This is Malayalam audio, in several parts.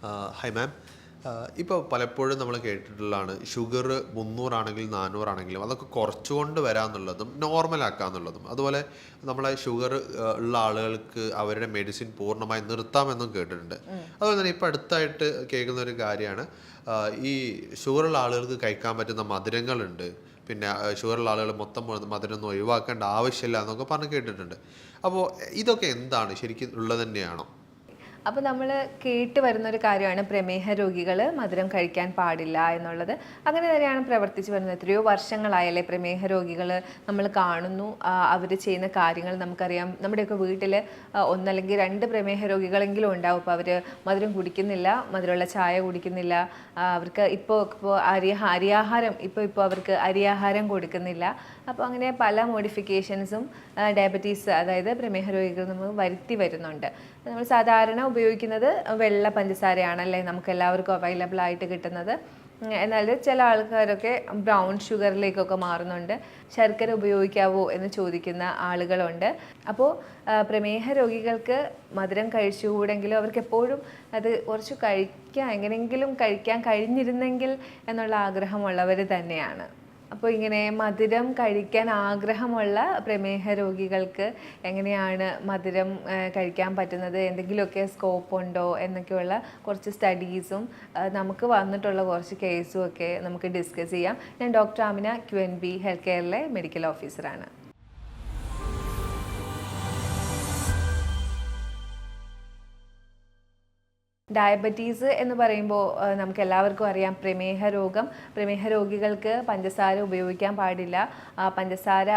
Hi ma'am. ഇപ്പോൾ പലപ്പോഴും നമ്മൾ കേട്ടിട്ടുള്ളതാണ് ഷുഗർ 300 ആണെങ്കിൽ 400 ആണെങ്കിലും അതൊക്കെ കുറച്ചുകൊണ്ട് വരാമെന്നുള്ളതും നോർമലാക്കാമെന്നുള്ളതും. അതുപോലെ നമ്മളെ ഷുഗർ ഉള്ള ആളുകൾക്ക് അവരുടെ മെഡിസിൻ പൂർണ്ണമായി നിർത്താമെന്നും കേട്ടിട്ടുണ്ട്. അതുപോലെ തന്നെ ഇപ്പോൾ അടുത്തായിട്ട് കേൾക്കുന്ന ഒരു കാര്യമാണ് ഈ ഷുഗറുള്ള ആളുകൾക്ക് കഴിക്കാൻ പറ്റുന്ന മധുരങ്ങളുണ്ട്. പിന്നെ ഷുഗറുള്ള ആളുകൾ മൊത്തം മധുരം ഒന്നും ഒഴിവാക്കേണ്ട ആവശ്യമില്ല എന്നൊക്കെ പറഞ്ഞ് കേട്ടിട്ടുണ്ട്. അപ്പോൾ ഇതൊക്കെ എന്താണ്, ശരിക്കും ഉള്ളത് തന്നെയാണോ? അപ്പോൾ നമ്മൾ കേട്ട് വരുന്നൊരു കാര്യമാണ് പ്രമേഹ രോഗികൾ മധുരം കഴിക്കാൻ പാടില്ല എന്നുള്ളത്. അങ്ങനെ തന്നെയാണ് പ്രവർത്തിച്ചു വരുന്നത്. എത്രയോ വർഷങ്ങളായല്ലേ പ്രമേഹ രോഗികൾ നമ്മൾ കാണുന്നു. അവർ ചെയ്യുന്ന കാര്യങ്ങൾ നമുക്കറിയാം. നമ്മുടെയൊക്കെ വീട്ടിൽ ഒന്നല്ലെങ്കിൽ രണ്ട് പ്രമേഹ രോഗികളെങ്കിലും ഉണ്ടാവും. അപ്പോൾ അവർ മധുരം കുടിക്കുന്നില്ല, മധുരമുള്ള ചായ കുടിക്കുന്നില്ല. അവർക്ക് ഇപ്പോൾ അരിയാഹാരം ഇപ്പോൾ അവർക്ക് അരിയാഹാരം കൊടുക്കുന്നില്ല. അപ്പോൾ അങ്ങനെ പല മോഡിഫിക്കേഷൻസും ഡയബറ്റീസ്, അതായത് പ്രമേഹ രോഗികൾ നമ്മൾ വരുത്തി വരുന്നുണ്ട്. നമ്മൾ സാധാരണ ഉപയോഗിക്കുന്നത് വെള്ള പഞ്ചസാരയാണല്ലേ നമുക്ക് എല്ലാവർക്കും അവൈലബിൾ ആയിട്ട് കിട്ടുന്നത്. എന്നാൽ ചില ആൾക്കാരൊക്കെ ബ്രൗൺ ഷുഗറിലേക്കൊക്കെ മാറുന്നുണ്ട്. ശർക്കര ഉപയോഗിക്കാവോ എന്ന് ചോദിക്കുന്ന ആളുകളുണ്ട്. അപ്പോൾ പ്രമേഹ രോഗികൾക്ക് മധുരം കഴിച്ചുകൂടെങ്കിലും അവർക്ക് എപ്പോഴും അത് കുറച്ച് എങ്ങനെയെങ്കിലും കഴിക്കാൻ കഴിഞ്ഞിരുന്നെങ്കിൽ എന്നുള്ള ആഗ്രഹമുള്ളവർ തന്നെയാണ്. അപ്പോൾ ഇങ്ങനെ മധുരം കഴിക്കാൻ ആഗ്രഹമുള്ള പ്രമേഹ രോഗികൾക്ക് എങ്ങനെയാണ് മധുരം കഴിക്കാൻ പറ്റുന്നത്, എന്തെങ്കിലുമൊക്കെ സ്കോപ്പ് ഉണ്ടോ എന്നൊക്കെയുള്ള കുറച്ച് സ്റ്റഡീസും നമുക്ക് വന്നിട്ടുള്ള കുറച്ച് കേസും ഒക്കെ നമുക്ക് ഡിസ്കസ് ചെയ്യാം. ഞാൻ ഡോക്ടർ ആമിന, QNB ഹെൽത്ത് കെയറിലെ മെഡിക്കൽ ഓഫീസറാണ്. ഡയബറ്റീസ് എന്ന് പറയുമ്പോൾ നമുക്ക് എല്ലാവർക്കും അറിയാം പ്രമേഹ രോഗികൾക്ക് പഞ്ചസാര ഉപയോഗിക്കാൻ പാടില്ല. പഞ്ചസാര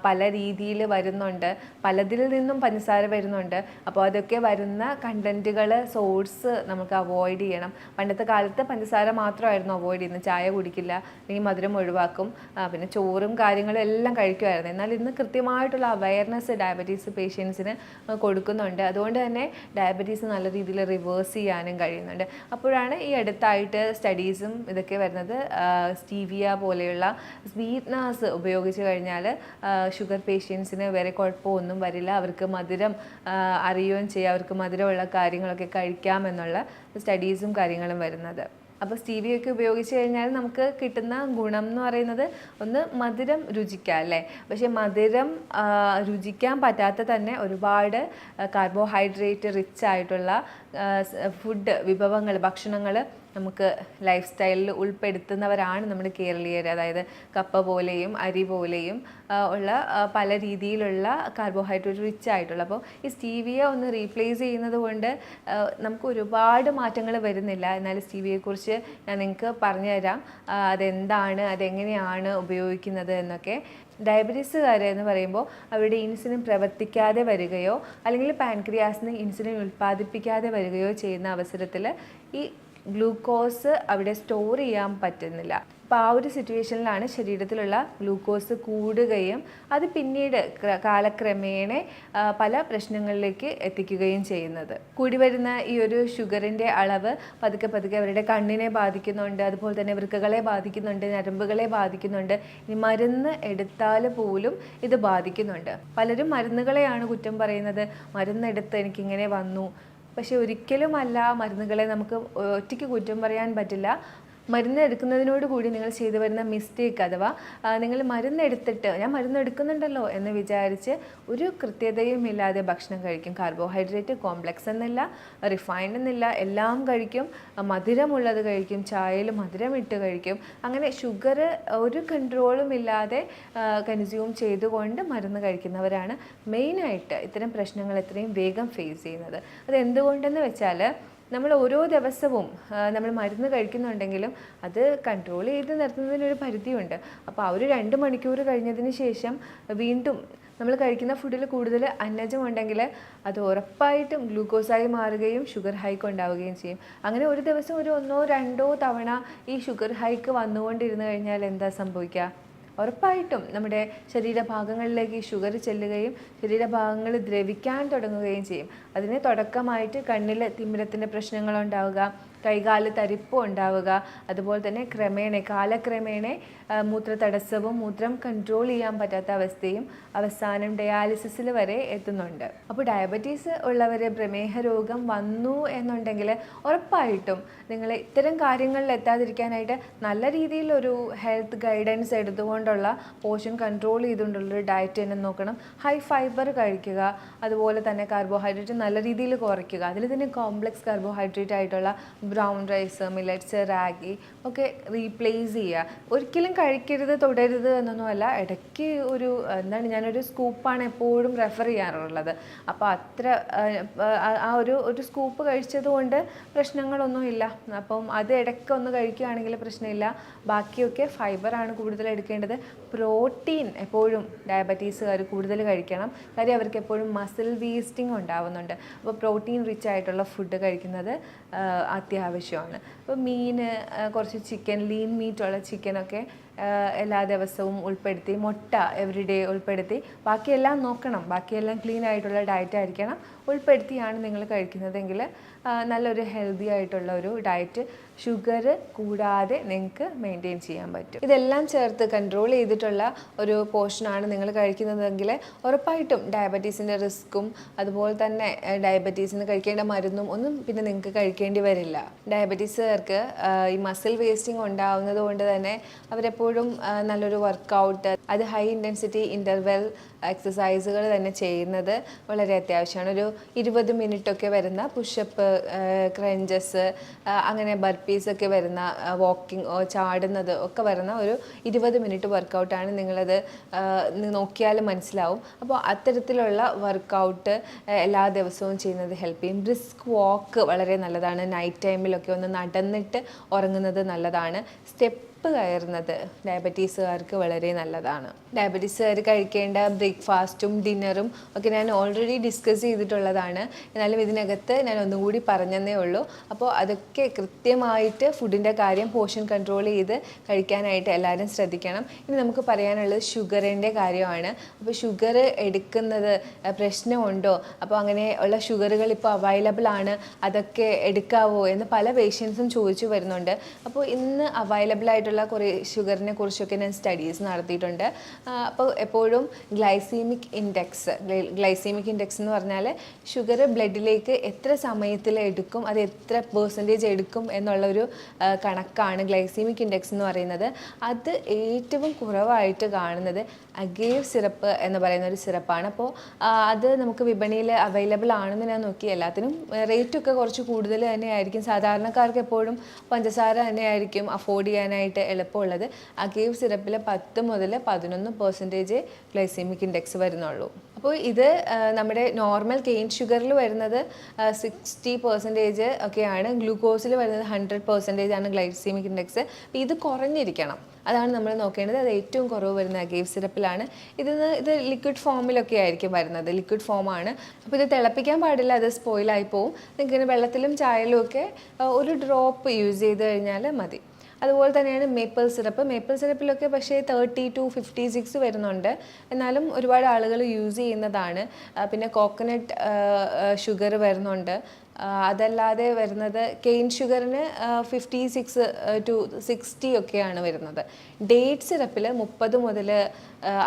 പല രീതിയിൽ വരുന്നുണ്ട്, പലതിൽ നിന്നും പഞ്ചസാര വരുന്നുണ്ട്. അപ്പോൾ അതൊക്കെ വരുന്ന കണ്ടൻറ്റുകൾ, സോഴ്സ് നമുക്ക് അവോയ്ഡ് ചെയ്യണം. പണ്ടത്തെ കാലത്ത് പഞ്ചസാര മാത്രമായിരുന്നു അവോയ്ഡ് ചെയ്യുന്നത്. ചായ കുടിക്കില്ല, അല്ലെങ്കിൽ മധുരം ഒഴിവാക്കും, പിന്നെ ചോറും കാര്യങ്ങളും എല്ലാം കഴിക്കുമായിരുന്നു. എന്നാൽ ഇന്ന് കൃത്യമായിട്ടുള്ള അവയർനെസ് ഡയബറ്റീസ് പേഷ്യൻസിന് കൊടുക്കുന്നുണ്ട്. അതുകൊണ്ട് തന്നെ ഡയബറ്റീസ് നല്ല രീതിയിൽ റിവേഴ്സ് ചെയ്യാനും കഴിയുന്നുണ്ട്. അപ്പോഴാണ് ഈ അടുത്തായിട്ട് സ്റ്റഡീസും ഇതൊക്കെ വരുന്നത്. സ്റ്റീവിയ പോലെയുള്ള സ്വീറ്റ്നസ് ഉപയോഗിച്ച് കഴിഞ്ഞാൽ ഷുഗർ പേഷ്യൻസിന് വേറെ കുഴപ്പമൊന്നും വരില്ല, അവർക്ക് മധുരം അറിയുകയും ചെയ്യാം, അവർക്ക് മധുരമുള്ള കാര്യങ്ങളൊക്കെ കഴിക്കാമെന്നുള്ള സ്റ്റഡീസും കാര്യങ്ങളും വരുന്നത്. അപ്പോൾ സ്റ്റീവിയൊക്കെ ഉപയോഗിച്ച് കഴിഞ്ഞാൽ നമുക്ക് കിട്ടുന്ന ഗുണം എന്ന് പറയുന്നത്, ഒന്ന് മധുരം രുചിക്കാം അല്ലേ. പക്ഷേ മധുരം രുചിക്കാൻ പറ്റാത്ത തന്നെ ഒരുപാട് കാർബോഹൈഡ്രേറ്റ് റിച്ച് ആയിട്ടുള്ള ഭക്ഷണങ്ങൾ നമുക്ക് ലൈഫ് സ്റ്റൈലിൽ ഉൾപ്പെടുത്തുന്നവരാണ് നമ്മുടെ കേരളീയർ. അതായത് കപ്പ പോലെയും അരി പോലെയും ഉള്ള പല രീതിയിലുള്ള കാർബോഹൈഡ്രേറ്റ് റിച്ച് ആയിട്ടുള്ള. അപ്പോൾ ഈ സ്റ്റീവിയ ഒന്ന് റീപ്ലേസ് ചെയ്യുന്നത് കൊണ്ട് നമുക്ക് ഒരുപാട് മാറ്റങ്ങൾ വരുന്നില്ല. എന്നാൽ സ്റ്റീവിയെക്കുറിച്ച് ഞാൻ നിങ്ങൾക്ക് പറഞ്ഞുതരാം, അതെന്താണ്, അതെങ്ങനെയാണ് ഉപയോഗിക്കുന്നത് എന്നൊക്കെ. ഡയബറ്റീസുകാർ എന്ന് പറയുമ്പോൾ അവരുടെ ഇൻസുലിൻ പ്രവർത്തിക്കാതെ വരികയോ അല്ലെങ്കിൽ പാൻക്രിയാസിന് ഇൻസുലിൻ ഉൽപ്പാദിപ്പിക്കാതെ വരികയോ ചെയ്യുന്ന അവസരത്തിൽ ഈ ഗ്ലൂക്കോസ് അവിടെ സ്റ്റോർ ചെയ്യാൻ പറ്റുന്നില്ല. അപ്പോൾ ആ ഒരു സിറ്റുവേഷനിലാണ് ശരീരത്തിലുള്ള ഗ്ലൂക്കോസ് കൂടുകയും അത് പിന്നീട് കാലക്രമേണ പല പ്രശ്നങ്ങളിലേക്ക് എത്തിക്കുകയും ചെയ്യുന്നത്. കൂടി വരുന്ന ഈ ഒരു ഷുഗറിൻ്റെ അളവ് പതുക്കെ അവരുടെ കണ്ണിനെ ബാധിക്കുന്നുണ്ട്, അതുപോലെ തന്നെ വൃക്കകളെ ബാധിക്കുന്നുണ്ട്, ഞരമ്പുകളെ ബാധിക്കുന്നുണ്ട്. ഇനി മരുന്ന് എടുത്താൽ പോലും ഇത് ബാധിക്കുന്നുണ്ട്. പലരും മരുന്നുകളെയാണ് കുറ്റം പറയുന്നത്. മരുന്നെടുത്ത് എനിക്കിങ്ങനെ വന്നു. പക്ഷെ ഒരിക്കലുമല്ല, മരുന്നുകളെ നമുക്ക് ഒറ്റയ്ക്ക് കുറ്റം പറയാൻ പറ്റില്ല. മരുന്ന് എടുക്കുന്നതിനോട് കൂടി നിങ്ങൾ ചെയ്തു വരുന്ന മിസ്റ്റേക്ക്, അഥവാ നിങ്ങൾ മരുന്നെടുത്തിട്ട് ഞാൻ മരുന്ന് എടുക്കുന്നുണ്ടല്ലോ എന്ന് വിചാരിച്ച് ഒരു കൃത്യതയും ഇല്ലാതെ ഭക്ഷണം കഴിക്കും. കാർബോഹൈഡ്രേറ്റ് കോംപ്ലക്സ് എന്നില്ല, റിഫൈൻഡ് എന്നില്ല, എല്ലാം കഴിക്കും. മധുരമുള്ളത് കഴിക്കും, ചായയിൽ മധുരം ഇട്ട് കഴിക്കും. അങ്ങനെ ഷുഗർ ഒരു കൺട്രോളും ഇല്ലാതെ കൺസ്യൂം ചെയ്തുകൊണ്ട് മരുന്ന് കഴിക്കുന്നവരാണ് മെയിനായിട്ട് ഇത്തരം പ്രശ്നങ്ങൾ എത്രയും വേഗം ഫേസ് ചെയ്യുന്നത്. അത് എന്തുകൊണ്ടെന്ന് വെച്ചാൽ, നമ്മൾ ഓരോ ദിവസവും നമ്മൾ മരുന്ന് കഴിക്കുന്നുണ്ടെങ്കിലും അത് കൺട്രോൾ ചെയ്ത് നിർത്തുന്നതിനൊരു പരിധിയുണ്ട്. അപ്പോൾ ആ ഒരു 2 മണിക്കൂർ കഴിഞ്ഞതിന് ശേഷം വീണ്ടും നമ്മൾ കഴിക്കുന്ന ഫുഡിൽ കൂടുതൽ അന്നജം ഉണ്ടെങ്കിൽ അത് ഉറപ്പായിട്ടും ഗ്ലൂക്കോസായി മാറുകയും ഷുഗർ ഹൈക്ക് ഉണ്ടാവുകയും ചെയ്യും. അങ്ങനെ ഒരു ദിവസം ഒരു 1-2 തവണ ഈ ഷുഗർ ഹൈക്ക് വന്നുകൊണ്ടിരുന്നു കഴിഞ്ഞാൽ എന്താ സംഭവിക്കുക? ഉറപ്പായിട്ടും നമ്മുടെ ശരീരഭാഗങ്ങളിലേക്ക് ഈ ഷുഗർ ചെല്ലുകയും ശരീരഭാഗങ്ങൾ ദ്രവിക്കാൻ തുടങ്ങുകയും ചെയ്യും. അതിന് തുടക്കമായിട്ട് കണ്ണിൽ തിമിരത്തിൻ്റെ പ്രശ്നങ്ങളുണ്ടാവുക, കൈകാല് തരിപ്പും ഉണ്ടാവുക, അതുപോലെ തന്നെ കാലക്രമേണ മൂത്രതടസ്സവും മൂത്രം കൺട്രോൾ ചെയ്യാൻ പറ്റാത്ത അവസ്ഥയും അവസാനം ഡയാലിസിസിൽ വരെ എത്തുന്നുണ്ട്. അപ്പോൾ ഡയബറ്റീസ് ഉള്ളവർ പ്രമേഹ രോഗം വന്നു എന്നുണ്ടെങ്കിൽ ഉറപ്പായിട്ടും നിങ്ങൾ ഇത്തരം കാര്യങ്ങളിൽ എത്താതിരിക്കാനായിട്ട് നല്ല രീതിയിലൊരു ഹെൽത്ത് ഗൈഡൻസ് എടുത്തുകൊണ്ടുള്ള പോർഷൻ കൺട്രോൾ ചെയ്തുകൊണ്ടുള്ളൊരു ഡയറ്റ് തന്നെ നോക്കണം. ഹൈ ഫൈബർ കഴിക്കുക, അതുപോലെ തന്നെ കാർബോഹൈഡ്രേറ്റ് നല്ല രീതിയിൽ കുറയ്ക്കുക. അതിൽ തന്നെ കോംപ്ലക്സ് കാർബോഹൈഡ്രേറ്റ് ആയിട്ടുള്ള ബ്രൗൺ റൈസ്, മില്ലറ്റ്സ്, റാഗി ഒക്കെ റീപ്ലേസ് ചെയ്യുക. ഒരിക്കലും കഴിക്കരുത്, തുടരുത് എന്നൊന്നുമല്ല. ഇടയ്ക്ക് ഞാനൊരു സ്കൂപ്പാണ് എപ്പോഴും റെഫർ ചെയ്യാറുള്ളത്. അപ്പോൾ ഒരു സ്കൂപ്പ് കഴിച്ചത് കൊണ്ട് പ്രശ്നങ്ങളൊന്നുമില്ല. അപ്പം അത് ഇടയ്ക്കൊന്ന് കഴിക്കുകയാണെങ്കിൽ പ്രശ്നമില്ല. ബാക്കിയൊക്കെ ഫൈബറാണ് കൂടുതൽ എടുക്കേണ്ടത്. പ്രോട്ടീൻ എപ്പോഴും ഡയബറ്റീസുകാർ കൂടുതൽ കഴിക്കണം. കാര്യം അവർക്ക് എപ്പോഴും മസിൽ വേസ്റ്റിംഗ് ഉണ്ടാവുന്നുണ്ട്. അപ്പോൾ പ്രോട്ടീൻ റിച്ച് ആയിട്ടുള്ള ഫുഡ് കഴിക്കുന്നത് അത്യാവശ്യമാണ്. അപ്പോൾ മീൻ, കുറച്ച് ചിക്കൻ, ലീൻ മീറ്റുള്ള ചിക്കനൊക്കെ എല്ലാ ദിവസവും ഉൾപ്പെടുത്തി, മുട്ട എവറിഡേ ഉൾപ്പെടുത്തി, ബാക്കിയെല്ലാം നോക്കണം. ബാക്കിയെല്ലാം ക്ലീൻ ആയിട്ടുള്ള ഡയറ്റ് ആയിരിക്കണം ഉൾപ്പെടുത്തിയാണ് നിങ്ങൾ കഴിക്കുന്നതെങ്കിൽ നല്ലൊരു ഹെൽത്തി ആയിട്ടുള്ള ഒരു ഡയറ്റ് ഷുഗർ കൂടാതെ നിങ്ങൾക്ക് മെയിൻറ്റെയിൻ ചെയ്യാൻ പറ്റും. ഇതെല്ലാം ചേർത്ത് കൺട്രോൾ ചെയ്തിട്ടുള്ള ഒരു പോർഷനാണ് നിങ്ങൾ കഴിക്കുന്നതെങ്കിൽ ഉറപ്പായിട്ടും ഡയബറ്റീസിൻ്റെ റിസ്ക്കും അതുപോലെ തന്നെ ഡയബറ്റീസിന് കഴിക്കേണ്ട മരുന്നും ഒന്നും പിന്നെ നിങ്ങൾക്ക് കഴിക്കേണ്ടി വരില്ല. ഡയബറ്റീസുകാർക്ക് ഈ മസിൽ വേസ്റ്റിംഗ് ഉണ്ടാവുന്നത് കൊണ്ട് തന്നെ അവരെപ്പോഴും നല്ലൊരു വർക്കൗട്ട്, അത് ഹൈ ഇൻറ്റൻസിറ്റി ഇൻ്റർവെൽ എക്സസൈസുകൾ തന്നെ ചെയ്യുന്നത് വളരെ അത്യാവശ്യമാണ്. ഒരു 20 മിനിറ്റൊക്കെ വരുന്ന പുഷപ്പ്, ക്രഞ്ചസ്, അങ്ങനെ ബർപ്പീസൊക്കെ വരുന്ന, വാക്കിംഗ്, ചാടുന്നത് ഒക്കെ വരുന്ന ഒരു 20 മിനിറ്റ് വർക്കൗട്ടാണ്. നിങ്ങളത് നോക്കിയാൽ മനസ്സിലാവും. അപ്പോൾ അത്തരത്തിലുള്ള വർക്കൗട്ട് എല്ലാ ദിവസവും ചെയ്യുന്നത് ഹെൽപ്പ് ചെയ്യും. ബ്രിസ്ക് വാക്ക് വളരെ നല്ലതാണ്. നൈറ്റ് ടൈമിലൊക്കെ ഒന്ന് നടന്നിട്ട് ഉറങ്ങുന്നത് നല്ലതാണ്. സ്റ്റെപ്പ് കയറുന്നത് ഡയബറ്റീസുകാർക്ക് വളരെ നല്ലതാണ്. ഡയബറ്റീസുകാർ കഴിക്കേണ്ട ബ്രേക്ക്ഫാസ്റ്റും ഡിന്നറും ഒക്കെ ഞാൻ ഓൾറെഡി ഡിസ്കസ് ചെയ്തിട്ടുള്ളതാണ്. എന്നാലും ഇതിനകത്ത് ഞാൻ ഒന്നുകൂടി പറഞ്ഞതേ ഉള്ളൂ. അപ്പോൾ അതൊക്കെ കൃത്യമായിട്ട് ഫുഡിൻ്റെ കാര്യം പോർഷൻ കൺട്രോൾ ചെയ്ത് കഴിക്കാനായിട്ട് എല്ലാവരും ശ്രദ്ധിക്കണം. ഇനി നമുക്ക് പറയാനുള്ളത് ഷുഗറിൻ്റെ കാര്യമാണ്. അപ്പോൾ ഷുഗർ എടുക്കുന്നത് പ്രശ്നമുണ്ടോ, അപ്പോൾ അങ്ങനെ ഉള്ള ഷുഗറുകൾ ഇപ്പോൾ അവൈലബിൾ ആണ്, അതൊക്കെ എടുക്കാവോ എന്ന് പല പേഷ്യൻസും ചോദിച്ചു വരുന്നുണ്ട്. അപ്പോൾ ഇന്ന് അവൈലബിൾ ആയിട്ടുള്ള കുറേ ഷുഗറിനെ കുറിച്ചൊക്കെ ഞാൻ സ്റ്റഡീസ് നടത്തിയിട്ടുണ്ട്. അപ്പോൾ എപ്പോഴും ഗ്ലൈസീമിക് ഇൻഡെക്സ് എന്ന് പറഞ്ഞാൽ ഷുഗർ ബ്ലഡിലേക്ക് എത്ര സമയത്തിൽ എടുക്കും, അത് എത്ര പെർസെൻറ്റേജ് എടുക്കും എന്നുള്ളൊരു കണക്കാണ് ഗ്ലൈസീമിക് ഇൻഡെക്സ് എന്ന് പറയുന്നത്. അത് ഏറ്റവും കുറവായിട്ട് കാണുന്നത് അഗേവ് സിറപ്പ് എന്ന് പറയുന്ന ഒരു സിറപ്പാണ്. അപ്പോൾ അത് നമുക്ക് വിപണിയിൽ അവൈലബിൾ ആണെന്ന് ഞാൻ നോക്കി. എല്ലാത്തിനും റേറ്റൊക്കെ കുറച്ച് കൂടുതൽ തന്നെയായിരിക്കും. സാധാരണക്കാർക്ക് എപ്പോഴും പഞ്ചസാര തന്നെയായിരിക്കും അഫോർഡ് ചെയ്യാനായിട്ട് എളുപ്പമുള്ളത്. അഗേവ് സിറപ്പിൽ 10 മുതൽ 11% ഗ്ലൈസീമിക് ഇൻഡെക്സ് വരുന്നുള്ളൂ. അപ്പോൾ ഇത് നമ്മുടെ നോർമൽ കെയിൻ ഷുഗറിൽ വരുന്നത് 60% ഒക്കെയാണ്. ഗ്ലൂക്കോസിൽ വരുന്നത് 100% ആണ് ഗ്ലൈസീമിക് ഇൻഡെക്സ്. അപ്പോൾ ഇത് കുറഞ്ഞിരിക്കണം, അതാണ് നമ്മൾ നോക്കേണ്ടത്. അത് ഏറ്റവും കുറവ് വരുന്ന അഗേവ് സിറപ്പിലാണ്. ഇത് ലിക്വിഡ് ഫോമിലൊക്കെ ആയിരിക്കും വരുന്നത്, ലിക്വിഡ് ഫോമാണ്. അപ്പോൾ ഇത് തിളപ്പിക്കാൻ പാടില്ല, അത് സ്പോയിലായി പോവും. നിങ്ങൾക്ക് വെള്ളത്തിലും ചായയിലും ഒക്കെ ഒരു ഡ്രോപ്പ് യൂസ് ചെയ്ത് കഴിഞ്ഞാൽ മതി. അതുപോലെ തന്നെയാണ് മേപ്പിൾ സിറപ്പിലൊക്കെ പക്ഷേ 30 to 56 വരുന്നുണ്ട്. എന്നാലും ഒരുപാട് ആളുകൾ യൂസ് ചെയ്യുന്നതാണ്. പിന്നെ കോക്കനട്ട് ഷുഗർ വരുന്നുണ്ട്. അതല്ലാതെ വരുന്നത് കെയിൻ ഷുഗറിന് 56 to 60 ഒക്കെയാണ് വരുന്നത്. ഡേറ്റ് സിറപ്പിൽ 30 മുതൽ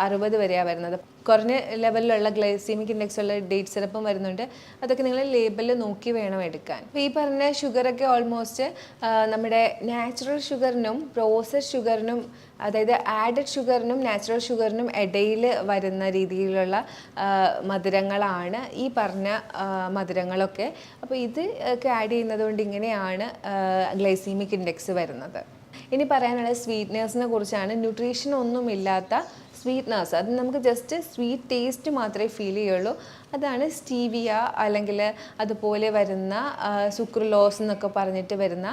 60 വരെയാണ് വരുന്നത്. കുറഞ്ഞ ലെവലിലുള്ള ഗ്ലൈസീമിക് ഇൻഡെക്സ് ഉള്ള ഡേറ്റ് സിറപ്പും വരുന്നുണ്ട്. അതൊക്കെ നിങ്ങൾ ലേബലിൽ നോക്കി വേണം എടുക്കാൻ. അപ്പോൾ ഈ പറഞ്ഞ ഷുഗറൊക്കെ ഓൾമോസ്റ്റ് നമ്മുടെ നാച്ചുറൽ ഷുഗറിനും പ്രോസസ്ഡ് ഷുഗറിനും, അതായത് ആഡഡ് ഷുഗറിനും നാച്ചുറൽ ഷുഗറിനും ഇടയിൽ വരുന്ന രീതിയിലുള്ള മധുരങ്ങളാണ് ഈ പറഞ്ഞ മധുരങ്ങളൊക്കെ. അപ്പോൾ ഇത് ഒക്കെ ആഡ് ചെയ്യുന്നത് കൊണ്ട് ഇങ്ങനെയാണ് ഗ്ലൈസീമിക് ഇൻഡെക്സ് വരുന്നത്. ഇനി പറയാനുള്ളത് സ്വീറ്റ്നേഴ്സിനെ കുറിച്ചാണ്. ന്യൂട്രീഷൻ ഒന്നുമില്ലാത്ത സ്വീറ്റ്നസ്, അത് നമുക്ക് ജസ്റ്റ് സ്വീറ്റ് ടേസ്റ്റ് മാത്രമേ ഫീൽ ചെയ്യുള്ളൂ. അതാണ് സ്റ്റീവിയ അല്ലെങ്കിൽ അതുപോലെ വരുന്ന സുക്രലോസ് എന്നൊക്കെ പറഞ്ഞിട്ട് വരുന്ന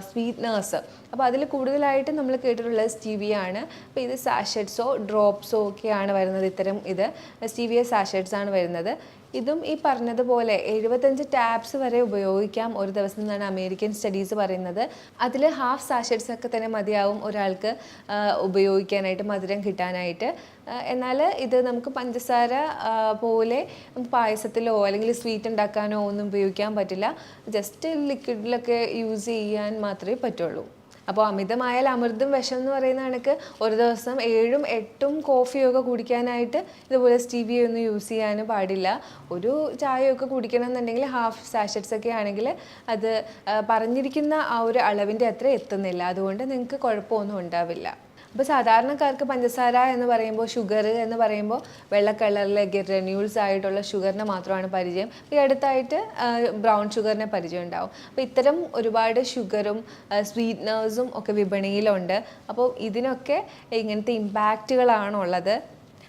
സ്വീറ്റ്നേഴ്സ്. അപ്പോൾ അതിൽ കൂടുതലായിട്ട് നമ്മൾ കേട്ടിട്ടുള്ളത് സ്റ്റീവിയ ആണ്. അപ്പോൾ ഇത് സാഷറ്റ്സോ ഡ്രോപ്സോ ഒക്കെയാണ് വരുന്നത്. ഇത്തരം ഇത് സ്റ്റീവിയ സാഷറ്റ്സ് ആണ് വരുന്നത്. ഇതും ഈ പറഞ്ഞതുപോലെ 75 ടാബ്സ് വരെ ഉപയോഗിക്കാം ഒരു ദിവസം എന്നാണ് അമേരിക്കൻ സ്റ്റഡീസ് പറയുന്നത്. അതിൽ ഹാഫ് സാഷറ്റ്സ് ഒക്കെ തന്നെ മതിയാവും ഒരാൾക്ക് ഉപയോഗിക്കാനായിട്ട്, മധുരം കിട്ടാനായിട്ട്. എന്നാൽ ഇത് നമുക്ക് പഞ്ചസാര പോലെ പായസത്തിലോ അല്ലെങ്കിൽ സ്വീറ്റ് ഉണ്ടാക്കാനോ ഒന്നും ഉപയോഗിക്കാൻ പറ്റില്ല. ജസ്റ്റ് ലിക്വിഡിലൊക്കെ യൂസ് ചെയ്യാൻ മാത്രമേ പറ്റുള്ളൂ. അപ്പോൾ അമിതമായാൽ അമൃതും വിഷം എന്ന് പറയുന്ന കണക്ക് ഒരു ദിവസം 7ഉം 8ഉം കോഫിയൊക്കെ കുടിക്കാനായിട്ട് ഇതുപോലെ സ്റ്റീവിയ ഒന്നും യൂസ് ചെയ്യാൻ പാടില്ല. ഒരു ചായയൊക്കെ കുടിക്കണം എന്നുണ്ടെങ്കിൽ ഹാഫ് സാഷറ്റ്സ് ഒക്കെ ആണെങ്കിൽ അത് പറഞ്ഞിരിക്കുന്ന ആ ഒരു അളവിൻ്റെ അത്ര എത്തുന്നില്ല. അതുകൊണ്ട് നിങ്ങൾക്ക് കുഴപ്പമൊന്നും ഉണ്ടാവില്ല. അപ്പോൾ സാധാരണക്കാർക്ക് പഞ്ചസാര എന്ന് പറയുമ്പോൾ, ഷുഗർ എന്ന് പറയുമ്പോൾ വെള്ള കളറിലെ ഗ്രാന്യൂൾസ് ആയിട്ടുള്ള ഷുഗറിനെ മാത്രമാണ് പരിചയം. ഈ അടുത്തായിട്ട് ബ്രൗൺ ഷുഗറിനെ പരിചയം ഉണ്ടാവും. അപ്പോൾ ഇത്തരം ഒരുപാട് ഷുഗറും സ്വീറ്റ്നേഴ്സും ഒക്കെ വിപണിയിലുണ്ട്. അപ്പോൾ ഇതിനൊക്കെ ഇങ്ങനത്തെ ഇമ്പാക്റ്റുകളാണുള്ളത്.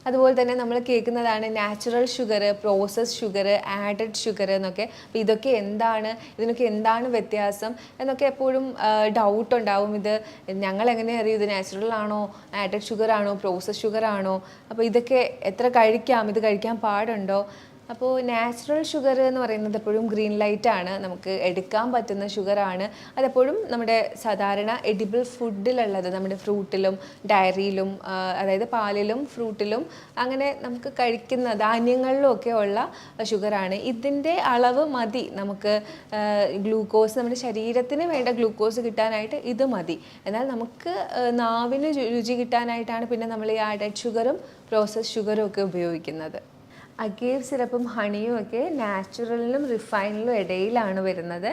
അതുപോലെ തന്നെ നമ്മൾ കേൾക്കുന്നതാണ് natural sugar, processed sugar, added sugar എന്നൊക്കെ. അപ്പോൾ ഇതൊക്കെ എന്താണ്, ഇതിനൊക്കെ എന്താണ് വ്യത്യാസം എന്നൊക്കെ എപ്പോഴും ഡൗട്ട് ഉണ്ടാവും. ഇത് ഞങ്ങൾ എങ്ങനെ അറിയും, ഇത് നാച്ചുറൽ ആണോ, ആഡഡ് ഷുഗർ ആണോ, പ്രോസസ്ഡ് ഷുഗർ ആണോ, അപ്പോൾ ഇതൊക്കെ എത്ര കഴിക്കാം, ഇത് കഴിക്കാൻ പാടുണ്ടോ? അപ്പോൾ നാച്ചുറൽ ഷുഗർ എന്ന് പറയുന്നത് എപ്പോഴും ഗ്രീൻ ലൈറ്റ് ആണ്, നമുക്ക് എടുക്കാൻ പറ്റുന്ന ഷുഗറാണ്. അതെപ്പോഴും നമ്മുടെ സാധാരണ എഡിബിൾ ഫുഡിലുള്ളത്, നമ്മുടെ ഫ്രൂട്ടിലും ഡയറിയിലും, അതായത് പാലിലും ഫ്രൂട്ടിലും അങ്ങനെ നമുക്ക് കഴിക്കുന്ന ധാന്യങ്ങളിലും ഒക്കെ ഉള്ള ഷുഗറാണ്. ഇതിൻ്റെ അളവ് മതി നമുക്ക് ഗ്ലൂക്കോസ്, നമ്മുടെ ശരീരത്തിന് വേണ്ട ഗ്ലൂക്കോസ് കിട്ടാനായിട്ട് ഇത് മതി. എന്നാൽ നമുക്ക് നാവിന് രുചി കിട്ടാനായിട്ടാണ് പിന്നെ നമ്മൾ ഈ ആഡഡ് ഷുഗറും പ്രോസസ്ഡ് ഷുഗറും ഒക്കെ ഉപയോഗിക്കുന്നത്. അഗേവ് സിറപ്പും ഹണിയും ഒക്കെ നാച്ചുറലിനും റിഫൈനിലും ഇടയിലാണ് വരുന്നത്.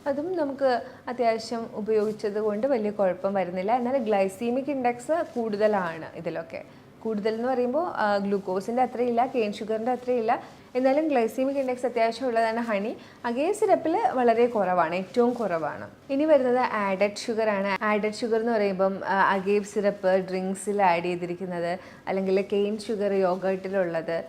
അതും നമുക്ക് അത്യാവശ്യം ഉപയോഗിച്ചത് കൊണ്ട് വലിയ കുഴപ്പം വരുന്നില്ല. എന്നാൽ ഗ്ലൈസീമിക് ഇൻഡെക്സ് കൂടുതലാണ് ഇതിലൊക്കെ. കൂടുതൽ എന്ന് പറയുമ്പോൾ ഗ്ലൂക്കോസിൻ്റെ അത്രയില്ല, കെയിൻ ഷുഗറിൻ്റെ അത്രയില്ല. എന്നാലും ഗ്ലൈസീമിക് ഇൻഡെക്സ് അത്യാവശ്യം ഉള്ളതാണ് ഹണി. അഗേവ് സിറപ്പിൽ വളരെ കുറവാണ്, ഏറ്റവും കുറവാണ്. ഇനി വരുന്നത് ആഡഡ് ഷുഗർ ആണ്. ആഡഡ് ഷുഗർ എന്ന് പറയുമ്പം അഗേവ് സിറപ്പ് ഡ്രിങ്ക്സിൽ ആഡ് ചെയ്തിരിക്കുന്നത്, അല്ലെങ്കിൽ കെയിൻ ഷുഗർ യോഗേർട്ടിലുള്ളത്,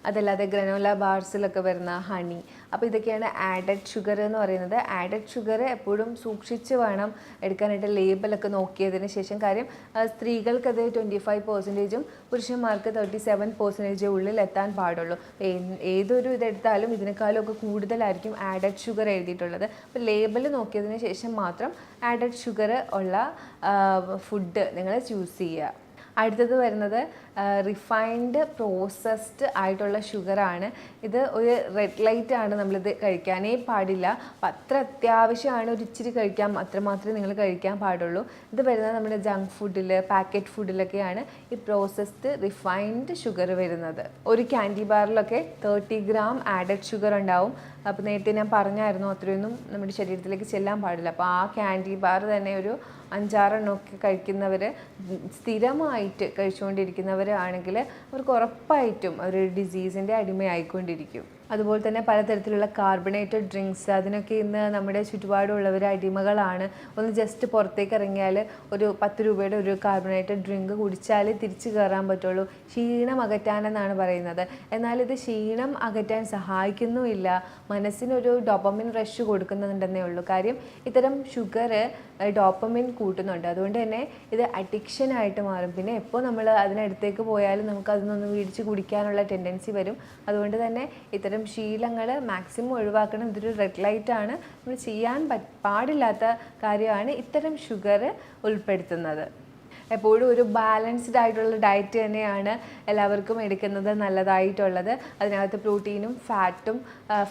അതല്ലാതെ ഗ്രനോല ബാർസിലൊക്കെ വരുന്ന ഹണി. അപ്പോൾ ഇതൊക്കെയാണ് ആഡഡ് ഷുഗർ എന്ന് പറയുന്നത്. ആഡഡ് ഷുഗർ എപ്പോഴും സൂക്ഷിച്ച് വേണം എടുക്കാനായിട്ട്, ലേബലൊക്കെ നോക്കിയതിന് ശേഷം. കാര്യം സ്ത്രീകൾക്കത് 25%, പുരുഷന്മാർക്ക് 37% ഉള്ളിൽ എത്താൻ പാടുള്ളൂ. ഏതൊരു ഇതെടുത്താലും ഇതിനേക്കാളും ഒക്കെ കൂടുതലായിരിക്കും ആഡഡ് ഷുഗർ എഴുതിയിട്ടുള്ളത്. അപ്പോൾ ലേബൽ നോക്കിയതിന് ശേഷം മാത്രം ആഡഡ് ഷുഗർ ഉള്ള ഫുഡ് നിങ്ങൾ ചൂസ് ചെയ്യുക. അടുത്തത് വരുന്നത് റിഫൈൻഡ് പ്രോസസ്ഡ് ആയിട്ടുള്ള ഷുഗറാണ്. ഇത് ഒരു റെഡ് ലൈറ്റ് ആണ്, നമ്മളിത് കഴിക്കാനേ പാടില്ല. അപ്പം അത്ര അത്യാവശ്യമാണ്, ഒരു ഇച്ചിരി കഴിക്കാം, അത്രമാത്രമേ നിങ്ങൾ കഴിക്കാൻ പാടുള്ളൂ. ഇത് വരുന്നത് നമ്മുടെ ജങ്ക് ഫുഡിൽ, പാക്കറ്റ് ഫുഡിലൊക്കെയാണ് ഈ പ്രോസസ്ഡ് റിഫൈൻഡ് ഷുഗർ വരുന്നത്. ഒരു ക്യാൻഡി ബാറിലൊക്കെ 30 ഗ്രാം ആഡഡ് ഷുഗർ ഉണ്ടാവും. അപ്പോൾ നേരത്തെ ഞാൻ പറഞ്ഞായിരുന്നു അത്രയൊന്നും നമ്മുടെ ശരീരത്തിലേക്ക് ചെല്ലാൻ പാടില്ല. അപ്പോൾ ആ ക്യാൻഡി ബാർ തന്നെ ഒരു 5-6 എണ്ണമൊക്കെ കഴിക്കുന്നവർ, സ്ഥിരമായിട്ട് കഴിച്ചുകൊണ്ടിരിക്കുന്നവരാണെങ്കിൽ അവർക്ക് ഉറപ്പായിട്ടും ഒരു ഡിസീസിൻ്റെ അടിമയായിക്കൊണ്ടിരിക്കും. അതുപോലെ തന്നെ പലതരത്തിലുള്ള കാർബണേറ്റഡ് ഡ്രിങ്ക്സ്, അതിനൊക്കെ ഇന്ന് നമ്മുടെ ചുറ്റുപാടുള്ളവർ അടിമകളാണ്. ഒന്ന് ജസ്റ്റ് പുറത്തേക്ക് ഇറങ്ങിയാൽ ഒരു 10 രൂപയുടെ ഒരു കാർബണേറ്റഡ് ഡ്രിങ്ക് കുടിച്ചാൽ തിരിച്ചു കയറാൻ പറ്റുള്ളൂ. ക്ഷീണം അകറ്റാനെന്നാണ് പറയുന്നത്. എന്നാൽ ഇത് ക്ഷീണം അകറ്റാൻ സഹായിക്കുന്നുമില്ല, മനസ്സിനൊരു ഡോപ്പമിൻ റഷ് കൊടുക്കുന്നുണ്ടെന്നേ ഉള്ളൂ. കാര്യം ഇത്തരം ഷുഗർ ഡോപ്പമിൻ കൂട്ടുന്നുണ്ട്. അതുകൊണ്ട് തന്നെ ഇത് അഡിക്ഷനായിട്ട് മാറും. പിന്നെ എപ്പോൾ നമ്മൾ അതിനടുത്തേക്ക് പോയാലും നമുക്ക് അതിനൊന്ന് മേടിച്ച് കുടിക്കാനുള്ള ടെൻഡൻസി വരും. അതുകൊണ്ട് തന്നെ ഇത്തരം ശീലങ്ങൾ മാക്സിമം ഒഴിവാക്കണം. ഇതൊരു റെഡ് ലൈറ്റാണ്, നമ്മൾ ചെയ്യാൻ പാടില്ലാത്ത കാര്യമാണ് ഇത്തരം ഷുഗർ ഉൾപ്പെടുത്തുന്നത്. എപ്പോഴും ഒരു ബാലൻസ്ഡ് ആയിട്ടുള്ള ഡയറ്റ് തന്നെയാണ് എല്ലാവർക്കും എടുക്കുന്നത് നല്ലതായിട്ടുള്ളത്. അതിനകത്ത് പ്രോട്ടീനും ഫാറ്റും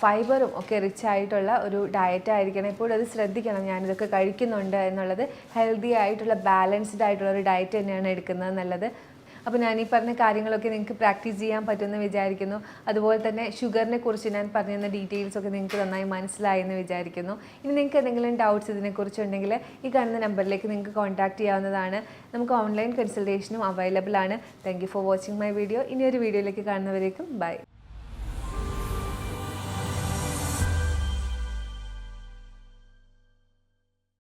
ഫൈബറും ഒക്കെ റിച്ച് ആയിട്ടുള്ള ഒരു ഡയറ്റ് ആയിരിക്കണം. എപ്പോഴും അത് ശ്രദ്ധിക്കണം, ഞാനിതൊക്കെ കഴിക്കുന്നുണ്ട് എന്നുള്ളത്. ഹെൽത്തി ആയിട്ടുള്ള ബാലൻസ്ഡ് ആയിട്ടുള്ള ഒരു ഡയറ്റ് തന്നെയാണ് എടുക്കുന്നത് നല്ലത്. അപ്പോൾ ഞാൻ ഈ പറഞ്ഞ കാര്യങ്ങളൊക്കെ നിങ്ങൾക്ക് പ്രാക്ടീസ് ചെയ്യാൻ പറ്റുമെന്ന് വിചാരിക്കുന്നു. അതുപോലെ തന്നെ ഷുഗറിനെ കുറിച്ച് ഞാൻ പറഞ്ഞിരുന്ന ഡീറ്റെയിൽസൊക്കെ നിങ്ങൾക്ക് നന്നായി മനസ്സിലായെന്ന് വിചാരിക്കുന്നു. ഇനി നിങ്ങൾക്ക് എന്തെങ്കിലും ഡൗട്ട്സ് ഇതിനെക്കുറിച്ചുണ്ടെങ്കിൽ ഈ കാണുന്ന നമ്പറിലേക്ക് നിങ്ങൾക്ക് കോൺടാക്ട് ചെയ്യാവുന്നതാണ്. നമുക്ക് ഓൺലൈൻ കൺസൾട്ടേഷനും അവൈലബിൾ ആണ്. Thank you for watching my video. ഇനി ഒരു വീഡിയോയിലേക്ക് കാണുന്നവരേക്കും ബൈ.